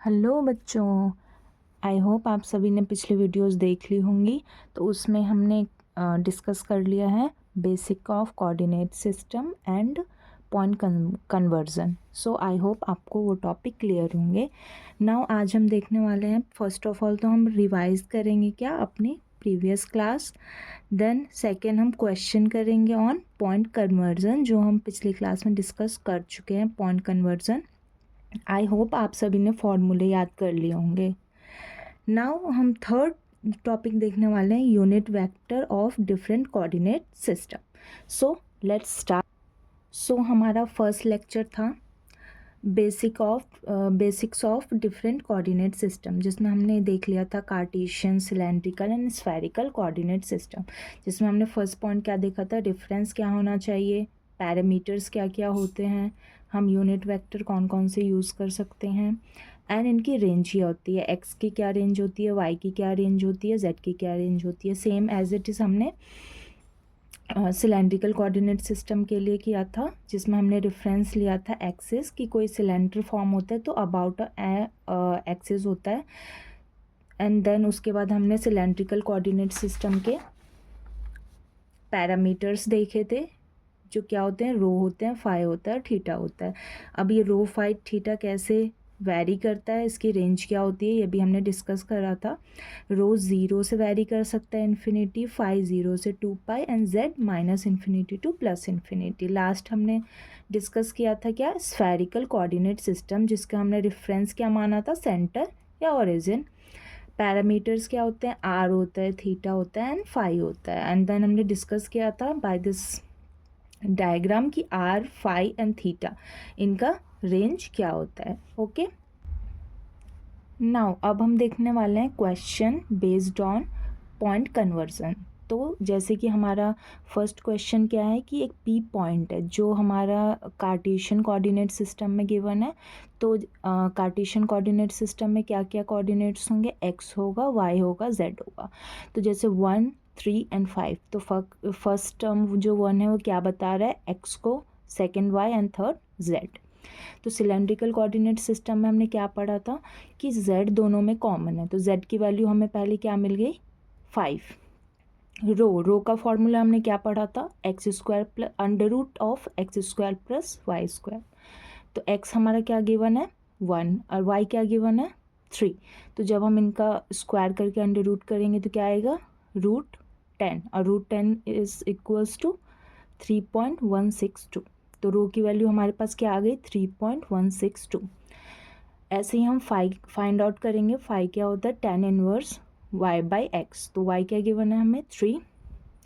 Hello बच्चों, I hope आप सभी ने पिछली वीडियोस देख ली होंगी। तो उसमें हमने डिस्कस कर लिया है basic of coordinate system and point conversion. So I hope आपको वो टॉपिक क्लियर होंगे। नाउ आज हम देखने वाले हैं, फर्स्ट ऑफ ऑल तो हम रिवाइज करेंगे क्या अपनी प्रीवियस क्लास। देन सेकेंड हम क्वेश्चन करेंगे ऑन पॉइंट कन्वर्जन, जो हम पिछली क्लास में डिस्कस कर चुके हैं पॉइंट कन्वर्जन। आई होप आप सभी ने फॉर्मूले याद कर लिए होंगे। नाउ हम थर्ड टॉपिक देखने वाले हैं, unit vector of different coordinate system. So let's start. So हमारा फर्स्ट लेक्चर था basics of different coordinate system, जिसमें हमने देख लिया था Cartesian, cylindrical and spherical coordinate system. जिसमें हमने फर्स्ट पॉइंट क्या देखा था, डिफरेंस क्या होना चाहिए, पैरामीटर्स क्या क्या होते हैं, हम यूनिट वेक्टर कौन कौन से यूज़ कर सकते हैं, एंड इनकी रेंज क्या होती है, एक्स की क्या रेंज होती है, वाई की क्या रेंज होती है, जेड की क्या रेंज होती है। सेम एज इट इज़ हमने सिलेंड्रिकल कोऑर्डिनेट सिस्टम के लिए किया था, जिसमें हमने रेफरेंस लिया था एक्सिस की, कोई सिलेंडर फॉर्म होता है तो अबाउट एक्सिस होता है। एंड देन उसके बाद हमने सिलेंड्रिकल कोऑर्डिनेट सिस्टम के पैरामीटर्स देखे थे, जो क्या होते हैं, रो होते हैं, फाई होता है, थीटा होता है। अब ये रो फाई थीटा कैसे वैरी करता है, इसकी रेंज क्या होती है, ये भी हमने डिस्कस करा था। रो 0 से वैरी कर सकता है इन्फिनिटी, फाई 0 से 2 पाई, and Z -infinity to +infinity. Last हमने डिस्कस किया था क्या, स्फेरिकल कोऑर्डिनेट सिस्टम, जिसका हमने रेफरेंस क्या माना था, सेंटर या ओरिजिन। पैरामीटर्स क्या होते हैं, आर होता है, थीटा होता है, एंड फाई होता है। एंड देन हमने डिस्कस किया था बाय दिस डायग्राम की आर, फाई एंड थीटा, इनका रेंज क्या होता है। ओके, नाउ अब हम देखने वाले हैं question based on point conversion. तो जैसे कि हमारा फर्स्ट क्वेश्चन क्या है कि एक पी पॉइंट है जो हमारा कार्टेशियन कोऑर्डिनेट सिस्टम में गिवन है। तो कार्टेशियन कोऑर्डिनेट सिस्टम में क्या क्या कोऑर्डिनेट्स होंगे, एक्स होगा, वाई होगा, जेड होगा। तो जैसे 1, 3 एंड 5, तो फर्स्ट टर्म जो 1 है वो क्या बता रहा है, एक्स को, second y and third z. तो सिलेंड्रिकल कोऑर्डिनेट सिस्टम में हमने क्या पढ़ा था कि z दोनों में कॉमन है, तो z की वैल्यू हमें पहले क्या मिल गई, 5। रो का फॉर्मूला हमने क्या पढ़ा था, x² प्लस √(x² + y²। तो x हमारा क्या गिवन है, 1, और y क्या गिवन है, 3। तो जब हम इनका स्क्वायर करके अंडर रूट करेंगे तो क्या आएगा, √10, और √10 इज इक्वल्स टू 3.162। तो रो की वैल्यू हमारे पास क्या आ गई, 3.162। ऐसे ही हम फाइंड आउट करेंगे, फाई क्या होता है, tan इनवर्स y/x। तो y क्या गिवन है हमें, 3,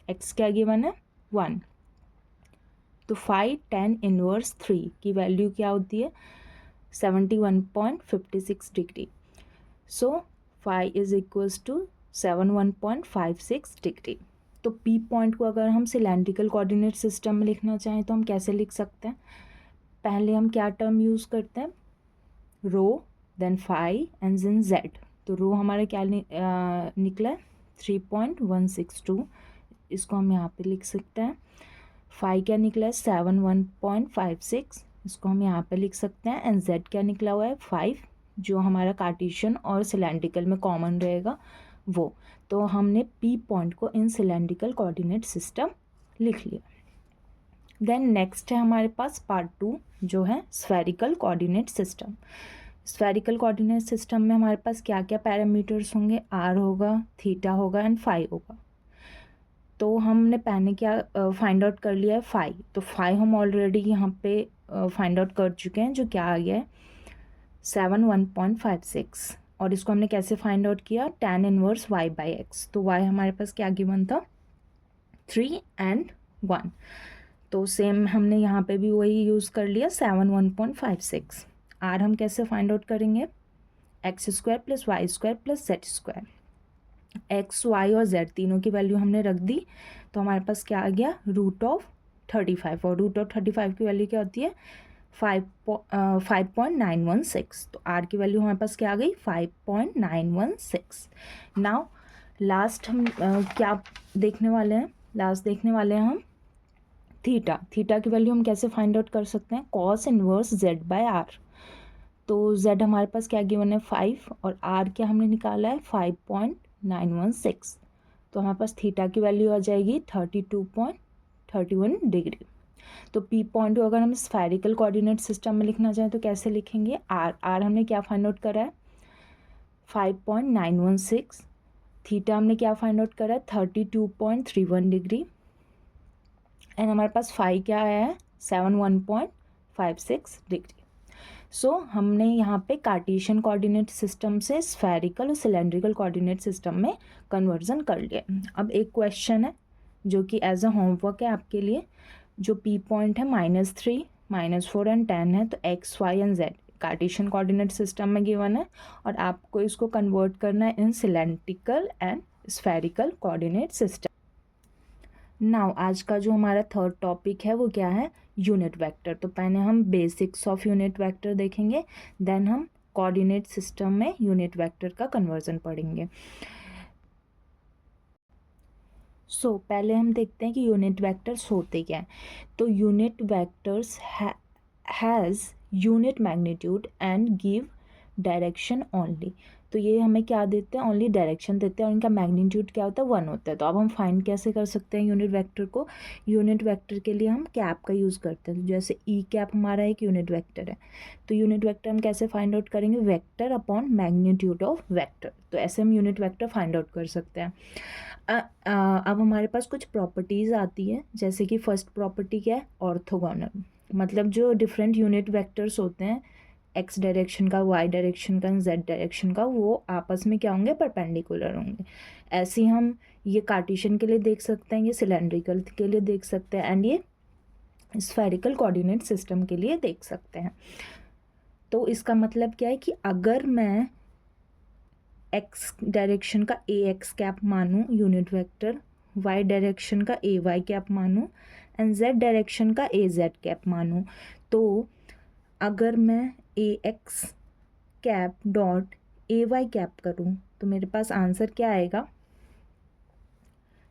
x क्या गिवन है, 1। तो फाई tan इनवर्स 3 की वैल्यू क्या होती है, 71.56 degree. So phi is equals to 71.56 degree. तो पी पॉइंट को अगर हम सिलेंड्रिकल कोऑर्डिनेट सिस्टम में लिखना चाहें तो हम कैसे लिख सकते हैं, पहले हम क्या टर्म यूज़ करते हैं, rho, then phi and then Z. तो रो हमारा क्या निकला है, 3.162, इसको हम यहाँ पे लिख सकते हैं। फाई क्या निकला है, 71.56, इसको हम यहाँ पे लिख सकते हैं। एंड जेड क्या निकला हुआ है, 5, जो हमारा कार्टेशियन और सिलेंड्रिकल में कॉमन रहेगा वो। तो हमने पी पॉइंट को इन सिलेंड्रिकल कोऑर्डिनेट सिस्टम लिख लिया। देन नेक्स्ट है हमारे पास पार्ट 2, जो है spherical coordinate system. Spherical coordinate system में हमारे पास क्या क्या पैरामीटर्स होंगे, आर होगा, थीटा होगा एंड फाई होगा। तो हमने पहले क्या फाइंड आउट कर लिया है, फाई। तो फाई हम ऑलरेडी यहाँ पे फाइंड आउट कर चुके हैं, जो क्या आ गया है, 71.56। और इसको हमने कैसे फाइंड आउट किया, tan इनवर्स y/x। तो y हमारे पास क्या गिवन था, 3 एंड 1। तो सेम हमने यहाँ पे भी वही यूज़ कर लिया, 71.56। आर हम कैसे फाइंड आउट करेंगे, x² + y² + z²। X, Y और जेड तीनों की वैल्यू हमने रख दी, तो हमारे पास क्या आ गया, √35। और √35 की वैल्यू क्या होती है, 5.916। तो आर की वैल्यू हमारे पास क्या आ गई, 5.916। नाउ लास्ट हम क्या देखने वाले हैं, लास्ट देखने वाले हैं हम थीटा की वैल्यू हम कैसे फाइंड आउट कर सकते हैं, cos इनवर्स z/r। तो z हमारे पास क्या गिवन है 5 और r क्या हमने निकाला है 5.916। तो हमारे पास थीटा की वैल्यू आ जाएगी 32.31 डिग्री। तो P पॉइंट को अगर हम स्फेरिकल कोऑर्डिनेट सिस्टम में लिखना चाहें तो कैसे लिखेंगे, r हमने क्या फाइंड आउट करा है 5.916, थीटा हमने क्या फाइंड आउट करा है 32.31 डिग्री, एंड हमारे पास फाई क्या आया है 71.56 डिग्री। सो हमने यहाँ पे कार्टेशियन कोऑर्डिनेट सिस्टम से स्फेरिकल और सिलेंड्रिकल कोऑर्डिनेट सिस्टम में कन्वर्जन कर लिया। अब एक क्वेश्चन है जो कि एज अ होमवर्क है आपके लिए, जो P पॉइंट है -3, -4 एंड 10 है, तो x, y and z Cartesian coordinate system में गिवन है और आपको इसको कन्वर्ट करना है in cylindrical and spherical coordinate system. Now आज का जो हमारा थर्ड टॉपिक है वो क्या है, यूनिट वेक्टर। तो पहले हम बेसिक्स ऑफ यूनिट वेक्टर देखेंगे, देन हम कोऑर्डिनेट सिस्टम में यूनिट वेक्टर का कन्वर्जन पढ़ेंगे। सो पहले हम देखते हैं कि यूनिट वेक्टर्स होते क्या हैं। तो unit vectors has unit magnitude and give direction only. तो ये हमें क्या देते हैं, ओनली डायरेक्शन देते हैं और इनका मैग्नीट्यूड क्या होता है 1 होता है। तो अब हम फाइंड कैसे कर सकते हैं यूनिट वेक्टर को, यूनिट वेक्टर के लिए हम कैप का यूज़ करते हैं। जैसे ई कैप हमारा एक यूनिट वेक्टर है, तो यूनिट वेक्टर हम कैसे फाइंड आउट करेंगे, vector upon magnitude of vector. तो ऐसे हम यूनिट वेक्टर फाइंड आउट कर सकते हैं। अब हमारे पास कुछ प्रॉपर्टीज़ आती है, जैसे कि फर्स्ट प्रॉपर्टी क्या है, ऑर्थोगोनल। मतलब जो डिफरेंट यूनिट वेक्टर्स होते हैं, एक्स डायरेक्शन का, वाई डायरेक्शन का, जेड डायरेक्शन का, वो आपस में क्या होंगे, परपेंडिकुलर होंगे। ऐसे हम ये कार्टेशियन के लिए देख सकते हैं, ये सिलेंड्रिकल के लिए देख सकते हैं, एंड ये स्फेरिकल कोऑर्डिनेट सिस्टम के लिए देख सकते हैं। तो इसका मतलब क्या है कि अगर मैं एक्स डायरेक्शन का ए एक्स कैप मानूँ यूनिट वेक्टर, वाई डायरेक्शन का ए वाई कैप मानूँ एंड जेड डायरेक्शन का ए जेड कैप मानूँ, तो अगर मैं A X cap dot A Y cap करूँ तो मेरे पास आंसर क्या आएगा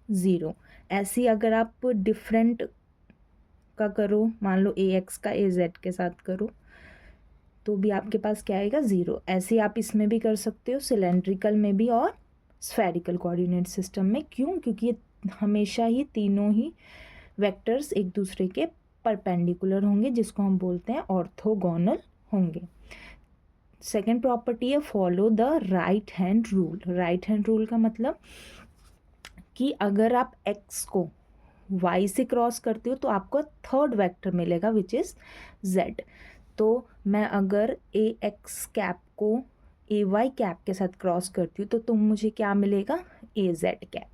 0। ऐसी अगर आप डिफरेंट का करो, मान लो ए एक्स का ए जेड के साथ करो, तो भी आपके पास क्या आएगा 0। ऐसे आप इसमें भी कर सकते हो, सिलेंड्रिकल में भी और स्फेरिकल कोऑर्डिनेट सिस्टम में। क्यों, क्योंकि ये हमेशा ही तीनों ही वेक्टर्स एक दूसरे के परपेंडिकुलर होंगे, जिसको हम बोलते हैं ऑर्थोगोनल होंगे। सेकेंड प्रॉपर्टी है follow the right hand rule. Right hand rule का मतलब कि अगर आप x को y से क्रॉस करते हो तो आपको थर्ड वेक्टर मिलेगा विच इज़ z। तो मैं अगर ए एक्स कैप को ए वाई कैप के साथ क्रॉस करती हूँ तो मुझे क्या मिलेगा, ए जेड कैप।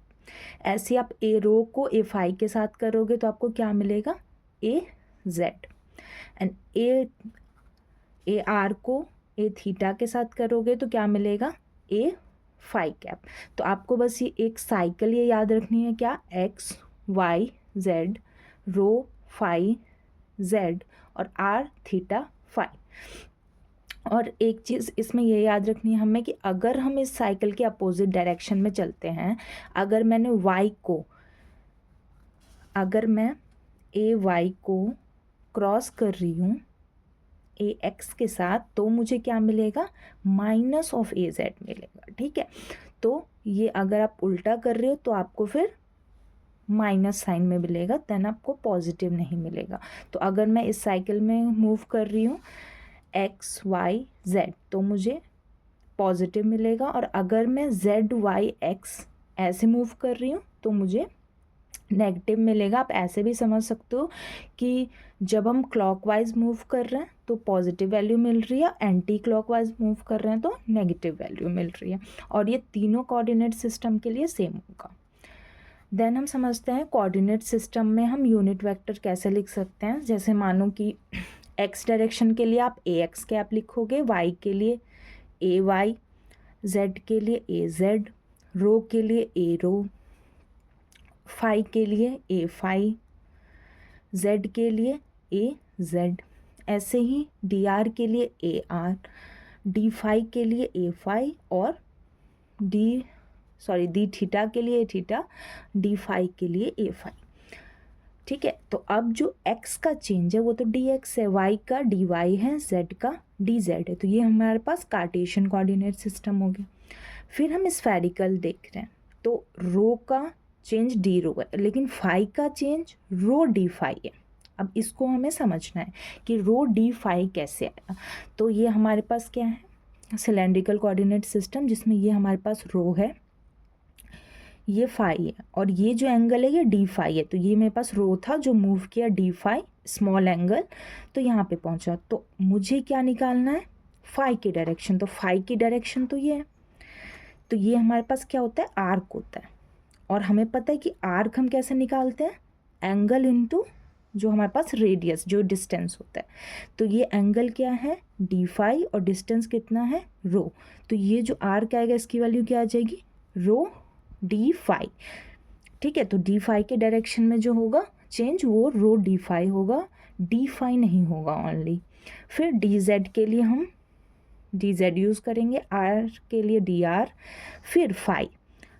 ऐसे आप ए रो को ए फाई के साथ करोगे तो आपको क्या मिलेगा, ए जेड। एंड ए आर को ए थीटा के साथ करोगे तो क्या मिलेगा, ए फाई कैप। तो आपको बस ये एक साइकिल ये याद रखनी है, क्या, एक्स वाई जेड, रो फाई जेड और आर थीटा फाई। और एक चीज़ इसमें ये याद रखनी है हमें कि अगर हम इस साइकिल के अपोजिट डायरेक्शन में चलते हैं, अगर मैंने y को, अगर मैं ए वाई को क्रॉस कर रही हूँ ए एक्स के साथ, तो मुझे क्या मिलेगा, माइनस ऑफ ए जेड मिलेगा। ठीक है, तो ये अगर आप उल्टा कर रहे हो तो आपको फिर माइनस साइन में मिलेगा, देन आपको पॉजिटिव नहीं मिलेगा। तो अगर मैं इस साइकिल में मूव कर रही हूँ एक्स वाई जेड तो मुझे पॉजिटिव मिलेगा, और अगर मैं जेड वाई एक्स ऐसे मूव कर रही हूँ तो मुझे नेगेटिव मिलेगा। आप ऐसे भी समझ सकते हो कि जब हम क्लॉकवाइज मूव कर रहे हैं तो पॉजिटिव वैल्यू मिल रही है, एंटी क्लॉकवाइज मूव कर रहे हैं तो नेगेटिव वैल्यू मिल रही है, और ये तीनों कोऑर्डिनेट सिस्टम के लिए सेम होगा। देन हम समझते हैं कोऑर्डिनेट सिस्टम में हम यूनिट वेक्टर कैसे लिख सकते हैं। जैसे मानो कि एक्स डायरेक्शन के लिए आप ए एक्स कैप लिखोगे, वाई के लिए ए वाई, जेड के लिए ए जेड, रो के लिए ए रो, फाई के लिए ए फाई, जेड के लिए ए जेड। ऐसे ही डी आर के लिए ए आर, डी फाई के लिए ए फाई और डी थीटा के लिए ए थीटा, डी फाई के लिए ए फाई। ठीक है, तो अब जो x का चेंज है वो तो डी एक्स है, y का डी वाई है, z का DZ है, तो ये हमारे पास कार्टेशियन कोऑर्डिनेट सिस्टम हो गया। फिर हम स्फेरिकल देख रहे हैं, तो रो का चेंज डी रो है, लेकिन फाई का चेंज रो डी फाई है। अब इसको हमें समझना है कि रो डी फाई कैसे आया। तो ये हमारे पास क्या है, सिलेंड्रिकल कोऑर्डिनेट सिस्टम, जिसमें ये हमारे पास रो है, ये फाई है, और ये जो एंगल है ये डी फाई है। तो ये मेरे पास रो था जो मूव किया डी फाई, स्मॉल एंगल, तो यहाँ पे पहुँचा। तो मुझे क्या निकालना है, फाई की डायरेक्शन। तो फाई की डायरेक्शन तो ये है, तो ये हमारे पास क्या होता है, आर्क होता है। और हमें पता है कि आर्क हम कैसे निकालते हैं, एंगल इनटू जो हमारे पास रेडियस, जो डिस्टेंस होता है। तो ये एंगल क्या है, डी फाई, और डिस्टेंस कितना है, रो। तो ये जो आर्क आएगा इसकी वैल्यू क्या आ जाएगी, रो डी फाई। ठीक है, तो डी फाई के डायरेक्शन में जो होगा चेंज वो रो डी फाई होगा, डी फाई नहीं होगा ओनली। फिर डी जेड के लिए हम डी जेड यूज़ करेंगे, आर के लिए डी आर, फिर फाई।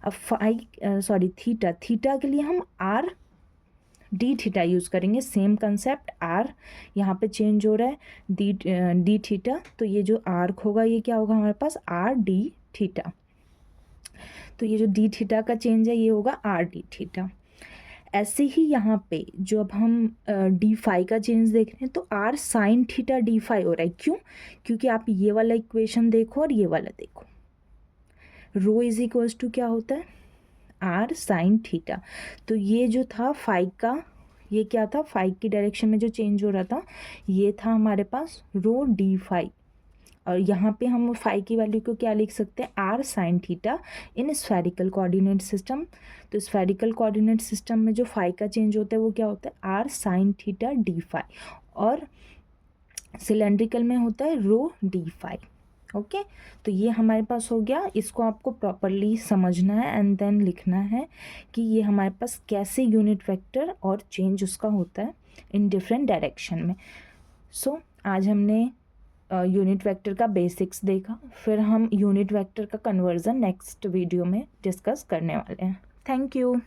अब थीटा, थीटा के लिए हम आर डी थीटा यूज़ करेंगे। सेम कंसेप्ट, आर यहाँ पे चेंज हो रहा है, डी थीटा, तो ये जो आर्क होगा ये क्या होगा हमारे पास, आर डी थीटा। तो ये जो डी थीटा का चेंज है ये होगा आर डी थीटा। ऐसे ही यहाँ पे जो अब हम डी फाई का चेंज देख रहे हैं, तो r sine theta d phi हो रहा है। क्यों, क्योंकि आप ये वाला इक्वेशन देखो और ये वाला देखो, रो इज इक्वल्स टू क्या होता है, आर साइन थीटा। तो ये जो था फाई का, ये क्या था, फाई की डायरेक्शन में जो चेंज हो रहा था ये था हमारे पास रो डी फाई। और यहाँ पे हम फाई की वैल्यू को क्या लिख सकते हैं, r sine theta in spherical coordinate system. तो स्फेरिकल कोऑर्डिनेट सिस्टम में जो फाई का चेंज होता है वो क्या होता है, r sine theta d phi, और सिलेंड्रिकल में होता है रो डी फाई। ओके, तो ये हमारे पास हो गया। इसको आपको प्रॉपरली समझना है एंड देन लिखना है कि ये हमारे पास कैसे यूनिट वेक्टर और चेंज उसका होता है इन डिफरेंट डायरेक्शन में। सो आज हमने यूनिट वेक्टर का बेसिक्स देखा, फिर हम यूनिट वेक्टर का कन्वर्जन नेक्स्ट वीडियो में डिस्कस करने वाले हैं। Thank you.